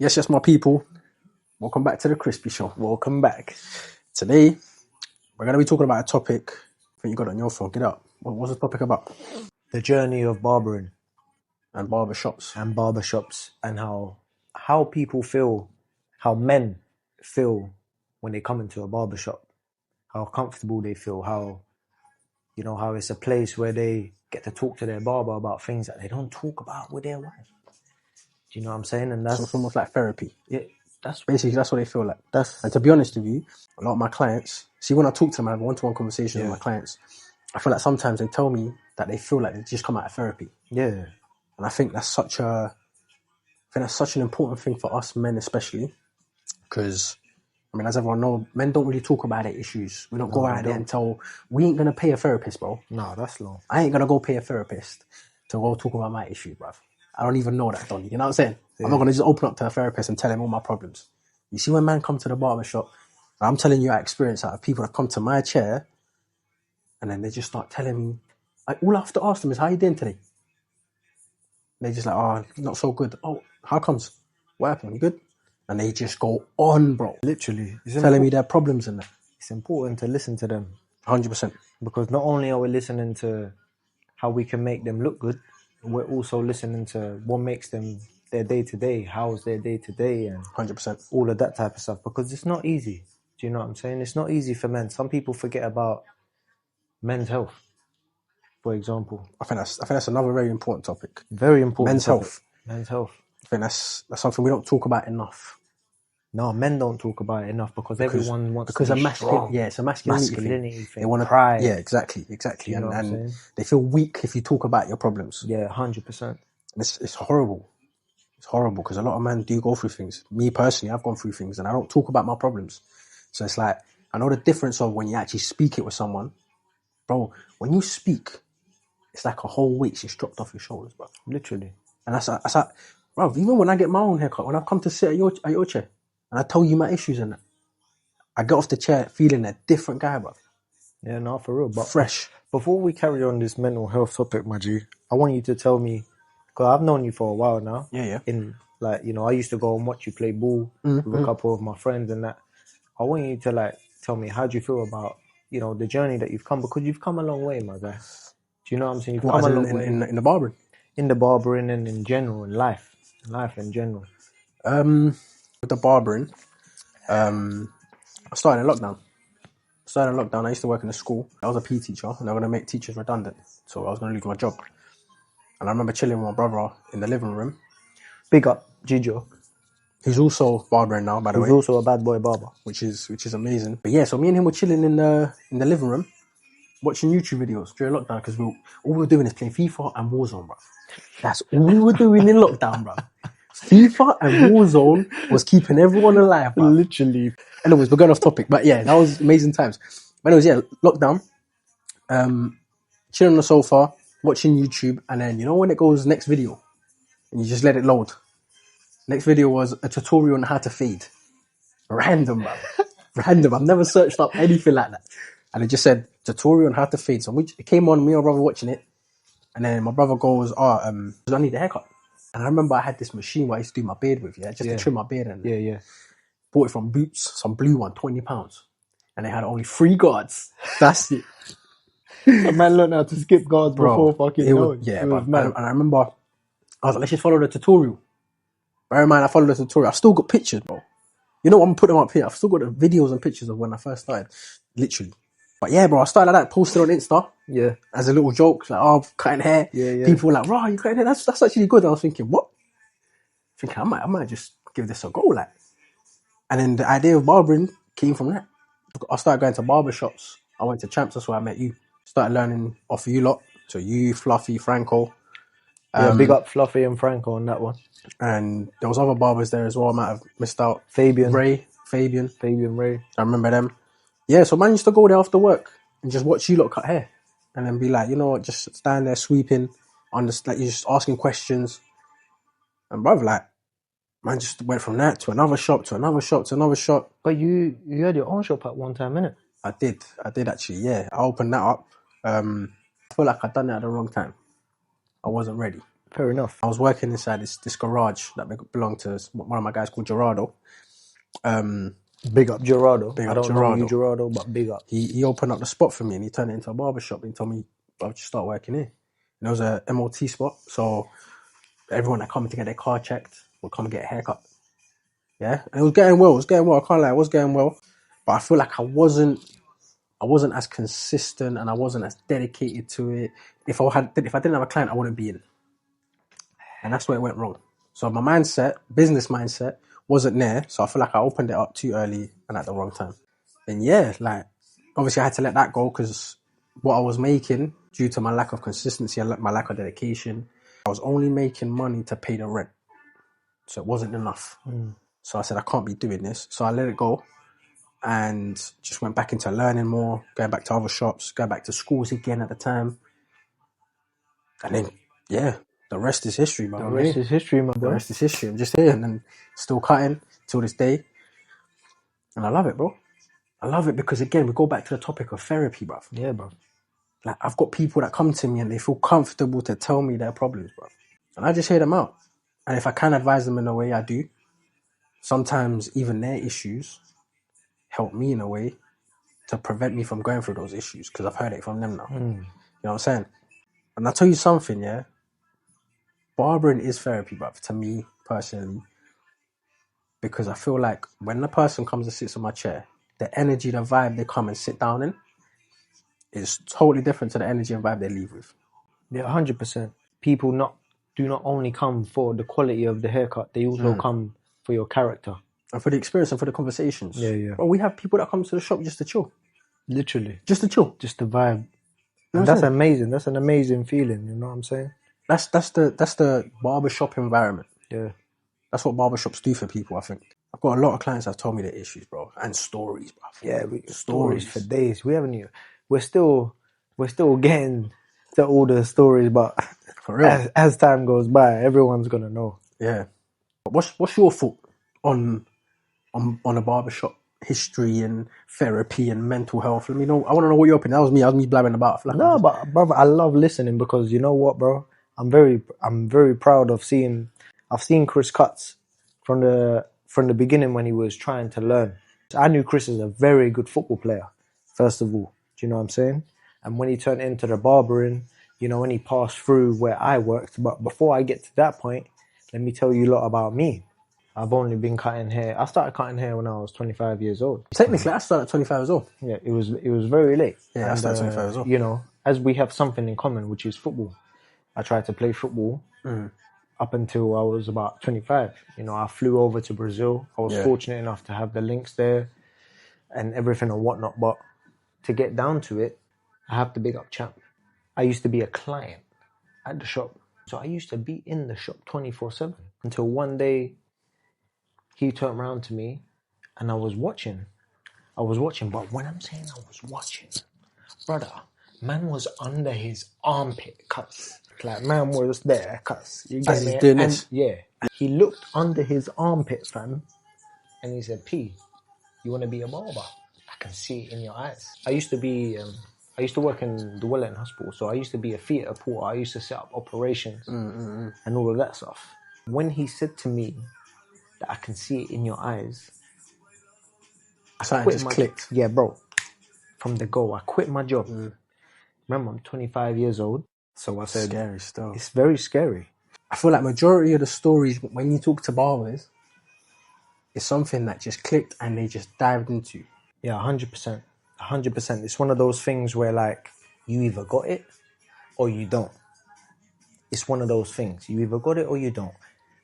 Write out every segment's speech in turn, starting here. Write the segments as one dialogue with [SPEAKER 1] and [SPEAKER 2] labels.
[SPEAKER 1] Yes, my people. Welcome back to the Crispy Show.
[SPEAKER 2] Welcome back.
[SPEAKER 1] Today, we're going to be talking about a topic. I think you got it on your phone. Get up. What's the topic about?
[SPEAKER 2] The journey of barbering
[SPEAKER 1] And barbershops.
[SPEAKER 2] and how people feel, how men feel when they come into a barbershop, how comfortable they feel, how it's a place where they get to talk to their barber about things that they don't talk about with their wife. Do you know what I'm saying? And
[SPEAKER 1] So it's almost like therapy.
[SPEAKER 2] Yeah,
[SPEAKER 1] That's what they feel like. And to be honest with you, a lot of my clients, see, when I talk to them, I have one-to-one conversations with my clients. I feel like sometimes they tell me that they feel like they just come out of therapy.
[SPEAKER 2] Yeah.
[SPEAKER 1] And I think that's such an important thing for us men, especially, because I mean, as everyone knows, men don't really talk about their issues. We don't go out there and tell. We ain't gonna pay a therapist, bro.
[SPEAKER 2] No, that's long.
[SPEAKER 1] I ain't gonna go pay a therapist to go talk about my issue, bruv. I don't even know that, Donny. You know what I'm saying? Yeah. I'm not gonna just open up to a therapist and tell him all my problems. You see, when man come to the barbershop, I'm telling you, I experience out of people that come to my chair, and then they just start telling me. All I have to ask them is, "How you doing today?" They just like, "Oh, not so good." "Oh, how comes? What happened? You good?" And they just go on, bro.
[SPEAKER 2] Literally.
[SPEAKER 1] Telling me their problems and that.
[SPEAKER 2] It's important to listen to them.
[SPEAKER 1] 100%.
[SPEAKER 2] Because not only are we listening to how we can make them look good, we're also listening to what makes them their day-to-day, how's their day-to-day, and
[SPEAKER 1] 100%.
[SPEAKER 2] all of that type of stuff. Because it's not easy. Do you know what I'm saying? It's not easy for men. Some people forget about men's health, for example.
[SPEAKER 1] I think that's another very important topic.
[SPEAKER 2] Very important.
[SPEAKER 1] Men's health.
[SPEAKER 2] Men's health.
[SPEAKER 1] I think that's something we don't talk about enough.
[SPEAKER 2] No, men don't talk about it enough because everyone wants to be strong.
[SPEAKER 1] Yeah, it's a masculinity thing. They want
[SPEAKER 2] pride.
[SPEAKER 1] Yeah, exactly.
[SPEAKER 2] You know
[SPEAKER 1] and they feel weak if you talk about your problems.
[SPEAKER 2] Yeah, 100%.
[SPEAKER 1] It's horrible. It's horrible because a lot of men do go through things. Me personally, I've gone through things and I don't talk about my problems. So it's like, I know the difference of when you actually speak it with someone. Bro, when you speak, it's like a whole weight's just dropped off your shoulders, bro.
[SPEAKER 2] Literally.
[SPEAKER 1] And that's like, bro, even when I get my own haircut, when I come to sit at your chair, and I tell you my issues and that, I get off the chair feeling a different guy, bro.
[SPEAKER 2] Yeah, no, for real. But
[SPEAKER 1] fresh.
[SPEAKER 2] Before we carry on this mental health topic, my G, I want you to tell me, because I've known you for a while now.
[SPEAKER 1] Yeah.
[SPEAKER 2] I used to go and watch you play ball with a couple of my friends and that. I want you to tell me, how do you feel about, the journey that you've come? Because you've come a long way, my guy. Do you know what I'm saying? You've come a long way.
[SPEAKER 1] In the barbering?
[SPEAKER 2] In the barbering and in general, in life. In life in general.
[SPEAKER 1] With the barbering, I started in lockdown. I used to work in a school. I was a PE teacher, and they were going to make teachers redundant. So I was going to lose my job. And I remember chilling with my brother in the living room.
[SPEAKER 2] Big up, Gijo.
[SPEAKER 1] He's also barbering now, by the way.
[SPEAKER 2] He's also a bad boy barber.
[SPEAKER 1] Which is amazing. But yeah, so me and him were chilling in the living room, watching YouTube videos during lockdown, because all we were doing is playing FIFA and Warzone, bro. That's all we were doing in lockdown, bro. FIFA and Warzone was keeping everyone alive, bro.
[SPEAKER 2] Literally.
[SPEAKER 1] Anyways, we're going off topic, but yeah, that was amazing times. But anyways, yeah, lockdown, chilling on the sofa, watching YouTube, and then when it goes next video, and you just let it load. Next video was a tutorial on how to fade. Random, man. Random. I've never searched up anything like that. And it just said tutorial on how to fade. So it came on, me and my brother watching it, and then my brother goes, I need a haircut. And I remember I had this machine where I used to do my beard with, just to trim my beard. And
[SPEAKER 2] yeah.
[SPEAKER 1] Bought it from Boots, some blue one, £20. And they had only 3 guards. That's it.
[SPEAKER 2] A man learned how to skip guards before fucking knowing.
[SPEAKER 1] Yeah, but and I remember, I was like, let's just follow the tutorial. Bear in mind, I followed the tutorial. I've still got pictures, bro. I'm going to put them up here. I've still got the videos and pictures of when I first started. Literally. But yeah, bro, I started like that, posted on Insta.
[SPEAKER 2] Yeah.
[SPEAKER 1] As a little joke. Like, cutting hair.
[SPEAKER 2] Yeah.
[SPEAKER 1] People were like, "Raw, you cutting hair? That's actually good." I was thinking, what? I might just give this a go, like. And then the idea of barbering came from that. I started going to barbershops. I went to Champs, that's where I met you. Started learning off you lot. So you, Fluffy, Franco.
[SPEAKER 2] Big up Fluffy and Franco on that one.
[SPEAKER 1] And there was other barbers there as well. I might have missed out.
[SPEAKER 2] Fabian
[SPEAKER 1] Ray.
[SPEAKER 2] I
[SPEAKER 1] remember them. Yeah, so man used to go there after work and just watch you lot cut hair. And then be like, you know what, just stand there sweeping. You're just asking questions. And bruv, man just went from that to another shop, to another shop, to another shop.
[SPEAKER 2] But you had your own shop at one time, innit?
[SPEAKER 1] I did actually, yeah. I opened that up. I feel like I'd done it at the wrong time. I wasn't ready.
[SPEAKER 2] Fair enough.
[SPEAKER 1] I was working inside this garage that belonged to one of my guys called Gerardo.
[SPEAKER 2] Big up Gerardo.
[SPEAKER 1] Big
[SPEAKER 2] I
[SPEAKER 1] up
[SPEAKER 2] don't know you,
[SPEAKER 1] Gerardo.
[SPEAKER 2] Gerardo, but big up.
[SPEAKER 1] He opened up the spot for me and he turned it into a barbershop and he told me, I'll just start working here. And it was a MOT spot, so everyone that come to get their car checked would come and get a haircut. Yeah, and it was getting well. I can't lie, it was getting well, but I feel like I wasn't as consistent and I wasn't as dedicated to it. If I didn't have a client, I wouldn't be in, and that's where it went wrong. So my business mindset, wasn't there. So I feel like I opened it up too early and at the wrong time. And yeah, like obviously I had to let that go because what I was making, due to my lack of consistency and my lack of dedication, I was only making money to pay the rent. So it wasn't enough. So I said, I can't be doing this. So I let it go and just went back into learning more, going back to other shops, going back to schools again at the time. And then, yeah, the rest is history, man.
[SPEAKER 2] The rest is history, my bro.
[SPEAKER 1] The rest is history. I'm just here and then still cutting till this day. And I love it, bro. I love it because, again, we go back to the topic of therapy, bro.
[SPEAKER 2] Yeah, bro.
[SPEAKER 1] Like, I've got people that come to me and they feel comfortable to tell me their problems, bro. And I just hear them out. And if I can advise them in a way, I do. Sometimes even their issues help me in a way to prevent me from going through those issues because I've heard it from them now. You know what I'm saying? And I'll tell you something, yeah? Barbering is therapy, bruv, to me personally. Because I feel like when the person comes and sits on my chair, the energy, the vibe they come and sit down in is totally different to the energy and vibe they leave with.
[SPEAKER 2] Yeah, 100%. People do not only come for the quality of the haircut, they also come for your character.
[SPEAKER 1] And for the experience and for the conversations.
[SPEAKER 2] Yeah.
[SPEAKER 1] Bro, we have people that come to the shop just to chill.
[SPEAKER 2] Literally.
[SPEAKER 1] Just to chill.
[SPEAKER 2] Just the vibe.
[SPEAKER 1] You know
[SPEAKER 2] And that's amazing. That's an amazing feeling, you know what I'm saying?
[SPEAKER 1] That's the barbershop environment.
[SPEAKER 2] Yeah.
[SPEAKER 1] That's what barbershops do for people, I think. I've got a lot of clients that have told me their issues, bro. And stories, bro.
[SPEAKER 2] Yeah, stories for days. We haven't even... We're still getting to all the stories, but
[SPEAKER 1] For real.
[SPEAKER 2] as time goes by, everyone's gonna know.
[SPEAKER 1] Yeah. But what's your thought on a barbershop history and therapy and mental health? Let me know. I want to know what your opinion. That was me blabbing about.
[SPEAKER 2] No, but brother, I love listening because you know what, bro? I'm very proud of seeing. I've seen Chris Cutts from the beginning when he was trying to learn. I knew Chris as a very good football player, first of all. Do you know what I'm saying? And when he turned into the barbering, you know, when he passed through where I worked. But before I get to that point, let me tell you a lot about me. I've only been cutting hair. I started cutting hair when I was 25 years old.
[SPEAKER 1] Technically, I started at 25 years old.
[SPEAKER 2] Yeah, it was very late.
[SPEAKER 1] Yeah, I started 25 years old.
[SPEAKER 2] You know, as we have something in common, which is football. I tried to play football up until I was about 25. You know, I flew over to Brazil. I was fortunate enough to have the links there and everything and whatnot. But to get down to it, I have to big up Champ. I used to be a client at the shop. So I used to be in the shop 24/7 until one day he turned around to me and I was watching. But when I'm saying I was watching, brother, man was under his armpit, cuz. Like, man was there, cuz.
[SPEAKER 1] As he's doing this?
[SPEAKER 2] Yeah. He looked under his armpit, fam, and he said, P, you want to be a barber? I can see it in your eyes. I used to work in the Wellington Hospital, so I used to be a theatre porter. I used to set up operations and all of that stuff. When he said to me that I can see it in your eyes,
[SPEAKER 1] Something just clicked.
[SPEAKER 2] Yeah, bro. From the go, I quit my job. Remember, I'm 25 years old, so I said,
[SPEAKER 1] scary stuff.
[SPEAKER 2] It's very scary.
[SPEAKER 1] I feel like majority of the stories when you talk to barbers, it's something that just clicked and they just dived into.
[SPEAKER 2] Yeah, 100%. 100%. It's one of those things where, like, you either got it or you don't. It's one of those things. You either got it or you don't.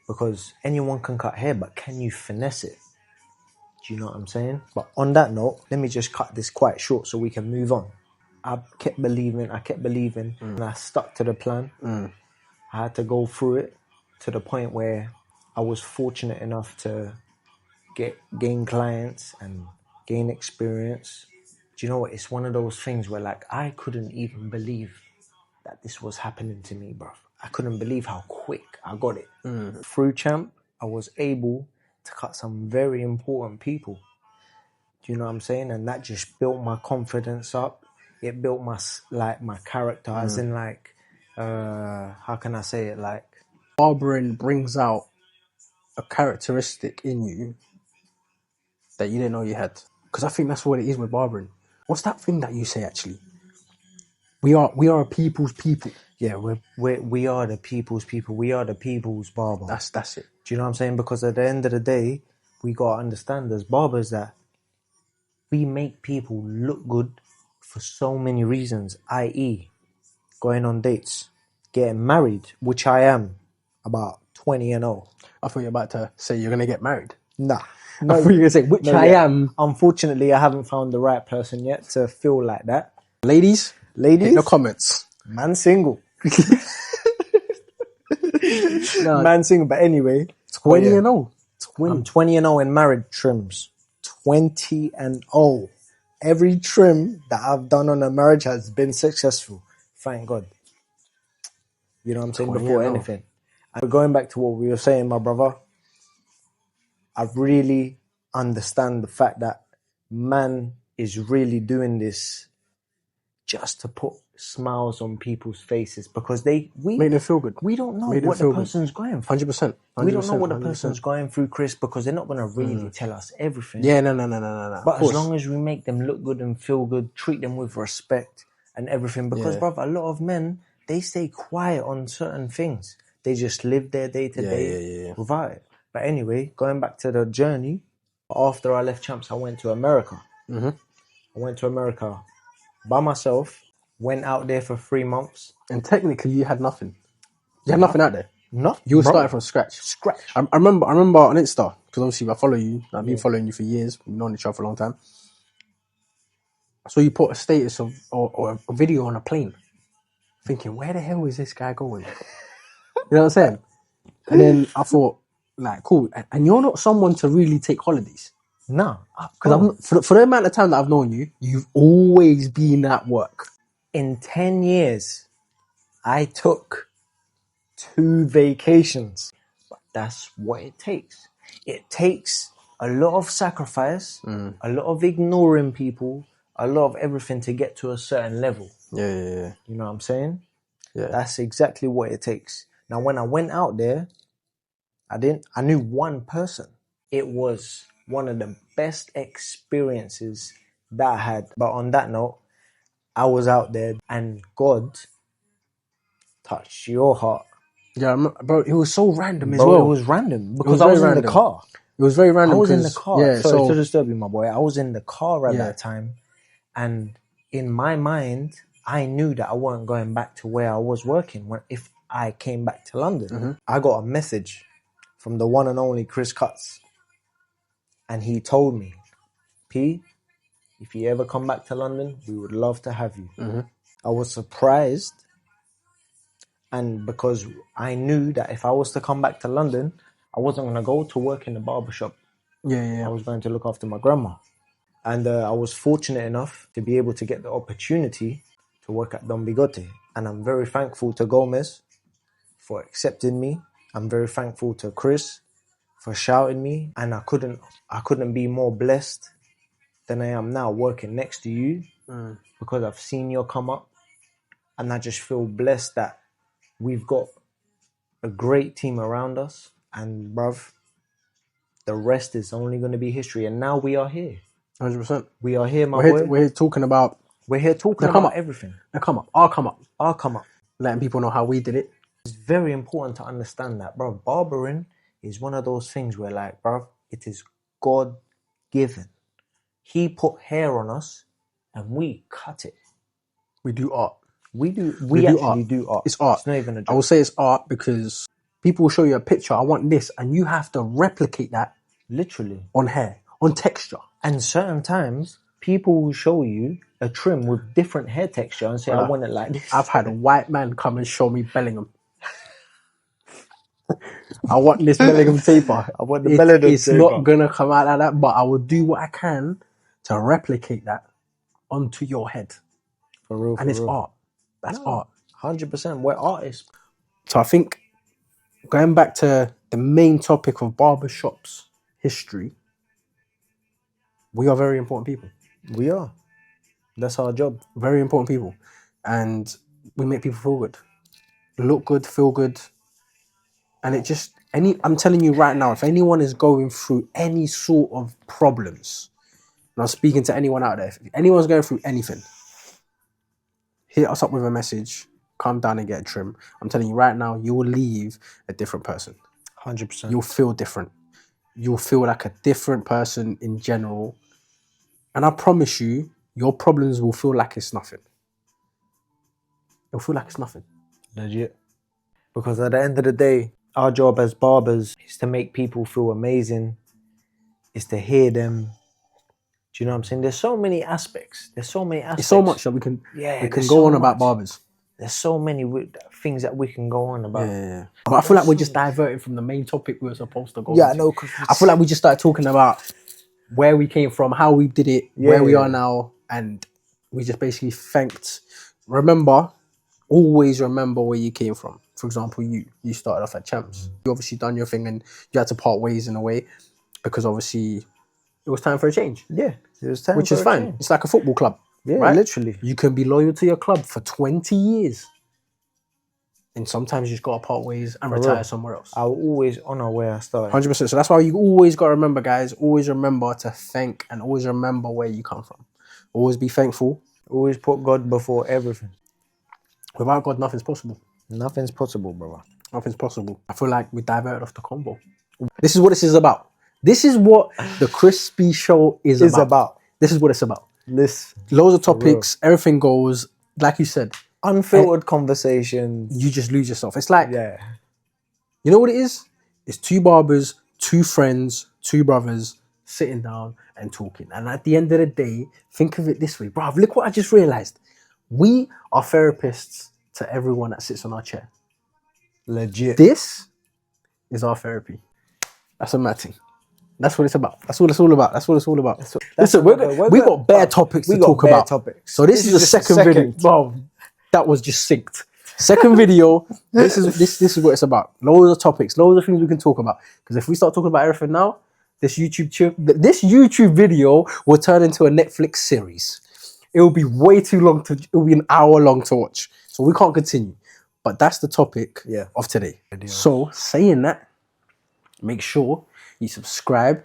[SPEAKER 2] Because anyone can cut hair, but can you finesse it? Do you know what I'm saying? But on that note, let me just cut this quite short so we can move on. I kept believing, and I stuck to the plan. I had to go through it to the point where I was fortunate enough to gain clients and gain experience. Do you know what? It's one of those things where, like, I couldn't even believe that this was happening to me, bruv. I couldn't believe how quick I got it. Through Champ, I was able to cut some very important people. Do you know what I'm saying? And that just built my confidence up. It built my character, as in, like, how can I say it? Like,
[SPEAKER 1] Barbering brings out a characteristic in you that you didn't know you had. Because I think that's what it is with barbering. What's that thing that you say actually? We are a people's people.
[SPEAKER 2] Yeah, we are the people's people. We are the people's barber.
[SPEAKER 1] That's it.
[SPEAKER 2] Do you know what I'm saying? Because at the end of the day, we gotta understand as barbers that we make people look good for so many reasons, i.e., going on dates, getting married, which I am about 20 and 0.
[SPEAKER 1] I thought you were about to say you're gonna get married.
[SPEAKER 2] Nah.
[SPEAKER 1] I thought you were gonna say which I am.
[SPEAKER 2] Unfortunately, I haven't found the right person yet to feel like that.
[SPEAKER 1] Ladies, hit the comments.
[SPEAKER 2] Man single.
[SPEAKER 1] No,
[SPEAKER 2] Man single. But anyway,
[SPEAKER 1] 20 and 0. 20.
[SPEAKER 2] I'm 20 and 0 in married trims. 20 and 0. Every trim that I've done on a marriage has been successful. Thank God. You know what I'm saying? Before anything. And going back to what we were saying, my brother, I really understand the fact that man is really doing this just to put smiles on people's faces because we
[SPEAKER 1] make them feel good.
[SPEAKER 2] We don't know what the person's going through.
[SPEAKER 1] 100%.
[SPEAKER 2] We don't know what the person's going through, Chris, because they're not going to really tell us everything.
[SPEAKER 1] Yeah, no.
[SPEAKER 2] But as long as we make them look good and feel good, treat them with respect and everything, because, brother, a lot of men, they stay quiet on certain things. They just live their day to day without it. But anyway, going back to the journey, after I left Champs, I went to America.
[SPEAKER 1] Mm-hmm.
[SPEAKER 2] I went to America by myself, went out there for 3 months.
[SPEAKER 1] And technically, you had nothing. You had nothing out there.
[SPEAKER 2] No,
[SPEAKER 1] you were starting from scratch. I remember on Insta, because obviously I follow you. I've been following you for years. We've known each other for a long time. So you put a status of or a video on a plane, thinking, where the hell is this guy going? You know what I'm saying? And then I thought, like, cool. And you're not someone to really take holidays.
[SPEAKER 2] No.
[SPEAKER 1] Because for the amount of time that I've known you, you've always been at work.
[SPEAKER 2] In 10 years, I took 2 vacations. But that's what it takes. It takes a lot of sacrifice, a lot of ignoring people, a lot of everything to get to a certain level.
[SPEAKER 1] Yeah.
[SPEAKER 2] You know what I'm saying?
[SPEAKER 1] Yeah.
[SPEAKER 2] That's exactly what it takes. Now, when I went out there, I knew one person. It was one of the best experiences that I had. But on that note, I was out there and God touched your heart.
[SPEAKER 1] Yeah, bro, it was so random as well.
[SPEAKER 2] It was random because I was in the car.
[SPEAKER 1] It was very random.
[SPEAKER 2] I was in the car.
[SPEAKER 1] Yeah,
[SPEAKER 2] Sorry to disturb you, my boy. I was in the car at that time. And in my mind, I knew that I wasn't going back to where I was working if I came back to London. Mm-hmm. I got a message from the one and only Chris Cutts. And he told me, P, if you ever come back to London, we would love to have you. Mm-hmm. I was surprised. And because I knew that if I was to come back to London, I wasn't going to go to work in the barbershop.
[SPEAKER 1] Yeah.
[SPEAKER 2] I was going to look after my grandma. And I was fortunate enough to be able to get the opportunity to work at Don Bigote. And I'm very thankful to Gomez for accepting me. I'm very thankful to Chris for shouting me. And I couldn't be more blessed than I am now working next to you because I've seen you come up. And I just feel blessed that we've got a great team around us. And, bruv, the rest is only going to be history. And now we are here.
[SPEAKER 1] 100%.
[SPEAKER 2] We are here, my boy.
[SPEAKER 1] We're here talking about
[SPEAKER 2] everything.
[SPEAKER 1] Now come up. I'll come up. Letting people know how we did it.
[SPEAKER 2] It's very important to understand that, bro. Barbering is one of those things where, like, bro, it is God-given. He put hair on us and we cut it.
[SPEAKER 1] We do art.
[SPEAKER 2] We actually do art.
[SPEAKER 1] It's art.
[SPEAKER 2] It's not even a joke.
[SPEAKER 1] I will say it's art because people will show you a picture. I want this. And you have to replicate that.
[SPEAKER 2] Literally.
[SPEAKER 1] On hair. On texture.
[SPEAKER 2] And certain times, people will show you a trim with different hair texture and say, I want it like this.
[SPEAKER 1] I've had a white man come and show me Bellingham. I want this Bellingham taper.
[SPEAKER 2] I want the Bellingham taper.
[SPEAKER 1] It's not going to come out like that, but I will do what I can to replicate that onto your head.
[SPEAKER 2] For real,
[SPEAKER 1] and it's art. That's art.
[SPEAKER 2] 100%. We're artists.
[SPEAKER 1] So I think going back to the main topic of barbershop's history, we are very important people.
[SPEAKER 2] We are. That's our job.
[SPEAKER 1] Very important people. And we make people feel good. Look good, feel good. And it just, I'm telling you right now, if anyone is going through any sort of problems, and I'm speaking to anyone out there, if anyone's going through anything, hit us up with a message, come down and get a trim. I'm telling you right now, you will leave a different person.
[SPEAKER 2] 100%.
[SPEAKER 1] You'll feel different. You'll feel like a different person in general. And I promise you, your problems will feel like it's nothing. It'll feel like it's nothing.
[SPEAKER 2] Legit. Because at the end of the day, our job as barbers is to make people feel amazing, is to hear them. Do you know what I'm saying? There's so many aspects. There's so many aspects.
[SPEAKER 1] It's so much that we can
[SPEAKER 2] there's
[SPEAKER 1] go
[SPEAKER 2] so
[SPEAKER 1] on about
[SPEAKER 2] much.
[SPEAKER 1] barbers.
[SPEAKER 2] There's so many things that we can go on about.
[SPEAKER 1] Yeah. But I feel like we're just diverting from the main topic we were supposed to go into.
[SPEAKER 2] I know.
[SPEAKER 1] I feel like we just started talking about where we came from, how we did it, where we are now, and we just basically thanked. Always remember where you came from. For example, you started off at Champs. You obviously done your thing and you had to part ways in a way because obviously it was time for a change.
[SPEAKER 2] Yeah, it was time
[SPEAKER 1] which
[SPEAKER 2] for
[SPEAKER 1] is
[SPEAKER 2] a
[SPEAKER 1] fine.
[SPEAKER 2] change.
[SPEAKER 1] It's like a football club.
[SPEAKER 2] Yeah,
[SPEAKER 1] right?
[SPEAKER 2] literally.
[SPEAKER 1] You can be loyal to your club for 20 years. And sometimes you just got to part ways and retire somewhere else.
[SPEAKER 2] I will always honour where I started.
[SPEAKER 1] 100%. So that's why you always got to remember, guys, always remember to thank and always remember where you come from. Always be thankful.
[SPEAKER 2] Always put God before everything.
[SPEAKER 1] Without God, nothing's possible.
[SPEAKER 2] Nothing's possible, brother.
[SPEAKER 1] Nothing's possible. I feel like we diverted off the combo. This is what this is about. This is what the Crispy Show is about. This is what it's about. Loads of topics, everything goes, like you said.
[SPEAKER 2] Unfiltered conversations.
[SPEAKER 1] You just lose yourself. It's like,
[SPEAKER 2] you
[SPEAKER 1] know what it is? It's two barbers, two friends, two brothers sitting down and talking. And at the end of the day, think of it this way. Bruv, look what I just realized. We are therapists to everyone that sits on our chair.
[SPEAKER 2] Legit.
[SPEAKER 1] This is our therapy. That's a mad thing. That's what it's about. That's what it's all about. That's what it's all about. Listen, we got bare topics to talk about. So this is the second video. Bro, that was just synced. Second video. This is what it's about. Loads of topics, loads of things we can talk about. Because if we start talking about everything now, this YouTube video will turn into a Netflix series. It will be way too long it will be an hour long to watch. So we can't continue. But that's the topic of today. So saying that, make sure you subscribe,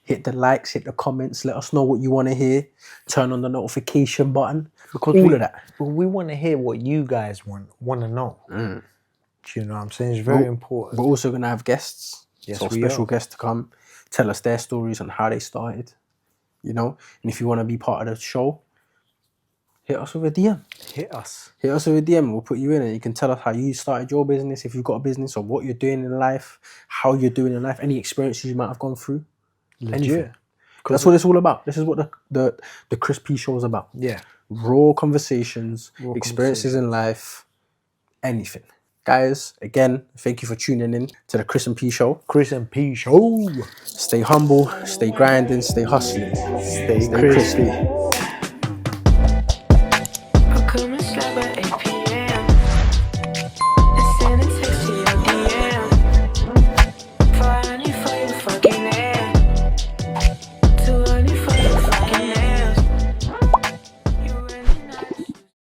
[SPEAKER 1] hit the likes, hit the comments, let us know what you want to hear, turn on the notification button, because all of that.
[SPEAKER 2] We want to hear what you guys want to know. Do you know what I'm saying? It's very important.
[SPEAKER 1] We're also going to have guests, special guests to come, tell us their stories and how they started, you know. And if you want to be part of the show, hit us with a DM. Hit us with a DM. We'll put you in and you can tell us how you started your business, if you've got a business, or what you're doing in life, how you're doing in life, any experiences you might have gone through. Anything. That's what it's all about. This is what the Crispy Show is about. Yeah. Raw conversations, experiences in life, anything. Guys, again, thank you for tuning in to the Chris and P Show.
[SPEAKER 2] Chris and P Show.
[SPEAKER 1] Stay humble, stay grinding, stay hustling, stay crispy.